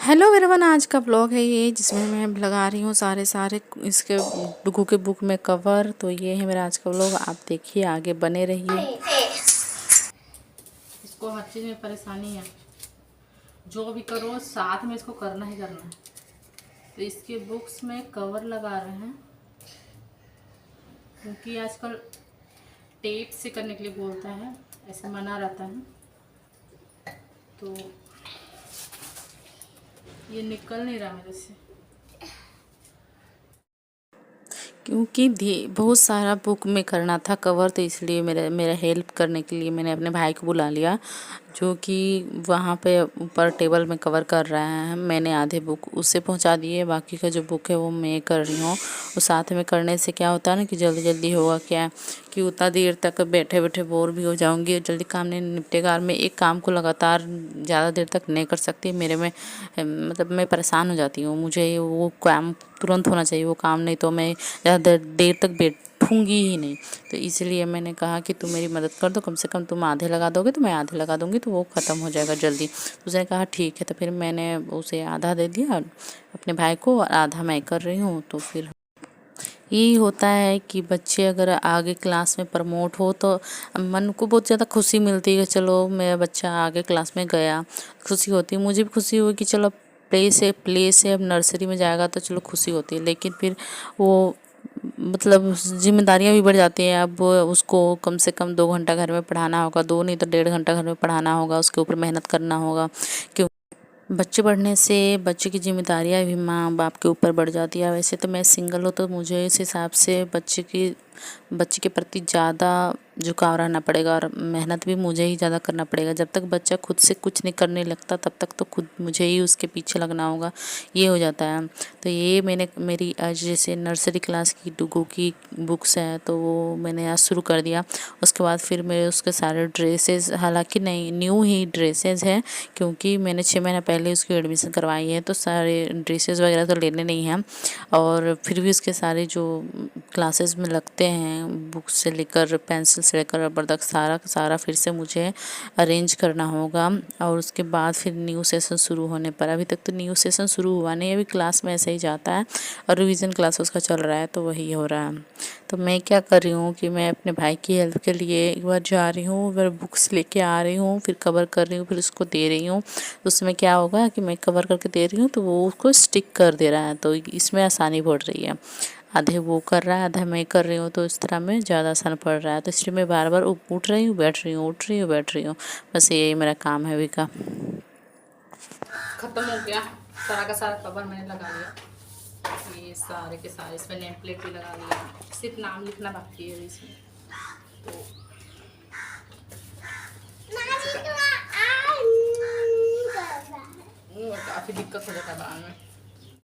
Hello everyone, आज का blog है ये जिसमें मैं लगा रही हूँ सारे इसके डुगू के बुक में कवर। तो ये है मेरा आज का ब्लॉग, आप देखिए, आगे बने रहिए। इसको हर चीज़ में परेशानी है, जो भी करो साथ में इसको करना ही करना है। तो इसके बुक्स में कवर लगा रहे हैं क्योंकि आजकल टेप से करने के लिए बोलता है, ऐसे मना रहता है। तो ये निकल नहीं रहा मेरे से क्योंकि बहुत सारा बुक में करना था कवर। तो इसलिए मेरा हेल्प करने के लिए मैंने अपने भाई को बुला लिया, जो कि वहाँ पे ऊपर टेबल में कवर कर रहा है। मैंने आधे बुक उससे पहुँचा दिए, बाकी का जो बुक है वो मैं कर रही हूँ। वो साथ में करने से क्या होता है ना कि जल्दी जल्दी होगा, क्या कि उतना देर तक बैठे बैठे बोर भी हो जाऊंगी और जल्दी काम नहीं निपटेगा। और मैं एक काम को लगातार ज़्यादा देर तक नहीं कर सकती, मेरे में मतलब मैं परेशान हो जाती हूँ। मुझे वो काम तुरंत होना चाहिए वो काम, नहीं तो मैं ज़्यादा देर तक बैठूंगी ही नहीं। तो इसलिए मैंने कहा कि तुम मेरी मदद कर दो, कम से कम तुम आधे लगा दोगे तो मैं आधे लगा दूंगी, तो वो ख़त्म हो जाएगा जल्दी। तो उसने कहा ठीक है। तो फिर मैंने उसे आधा दे दिया अपने भाई को और आधा मैं कर रही हूँ। तो फिर यही होता है कि बच्चे अगर आगे क्लास में प्रमोट हो तो मन को बहुत ज़्यादा खुशी मिलती है। चलो मेरा बच्चा आगे क्लास में गया, खुशी होती है। मुझे भी खुशी हुई कि चलो प्ले से अब नर्सरी में जाएगा तो चलो खुशी होती है। लेकिन फिर वो मतलब जिम्मेदारियां भी बढ़ जाती हैं। अब उसको कम से कम 2 घंटा घर में पढ़ाना होगा, 2 नहीं तो 1.5 घंटा घर में पढ़ाना होगा, उसके ऊपर मेहनत करना होगा। क्यों बच्चे बढ़ने से बच्चे की जिम्मेदारियां भी माँ बाप के ऊपर बढ़ जाती है। वैसे तो मैं सिंगल हूँ तो मुझे इस हिसाब से बच्चे के प्रति ज़्यादा झुकाव रहना पड़ेगा और मेहनत भी मुझे ही ज़्यादा करना पड़ेगा। जब तक बच्चा खुद से कुछ नहीं करने लगता तब तक तो खुद मुझे ही उसके पीछे लगना होगा, ये हो जाता है। तो ये मेरी आज जैसे नर्सरी क्लास की डुगू की बुक्स हैं तो वो मैंने आज शुरू कर दिया। उसके बाद फिर मेरे उसके सारे ड्रेसेस, हालांकि नई न्यू ही ड्रेसेस हैं क्योंकि मैंने 6 महीना पहले उसकी एडमिशन करवाई है, तो सारे ड्रेसेस वगैरह तो लेने नहीं हैं। और फिर भी उसके सारे जो क्लासेस में लगते हैं, बुक्स से लेकर पेंसिल से लेकर रबर तक सारा का सारा फिर से मुझे अरेंज करना होगा। और उसके बाद फिर न्यू सेशन शुरू होने पर, अभी तक तो न्यू सेशन शुरू हुआ नहीं, अभी क्लास में ऐसे ही जाता है और रिवीजन क्लास उसका चल रहा है, तो वही हो रहा है। तो मैं क्या कर रही हूँ कि मैं अपने भाई की हेल्प के लिए एक बार जा रही हूँ, एक बार बुक्स लेके आ रही हूँ, फिर कवर कर रही हूँ, फिर उसको दे रही हूँ। उसमें क्या होगा कि मैं कवर करके दे रही हूँ तो वो उसको स्टिक कर दे रहा है, तो इसमें आसानी बढ़ रही है। आधे वो कर रहा है, आधा मैं कर रही हूँ, तो इस तरह में ज़्यादा आसान पड़ रहा है। तो इसलिए मैं बार बार उठ रही हूँ, बैठ रही हूँ, उठ रही हूँ, बैठ रही हूँ। बस यही मेरा काम है अभी का। खत्म हो गया, सारा का सारा कवर मैंने लगा लिया। ये सारे के सारे इसमें नेम प्लेट भी लगा लिया, सिर्फ नाम लिखना बाकी है इसमें। तो काफ़ी दिक्कत हो जाता है बाद में।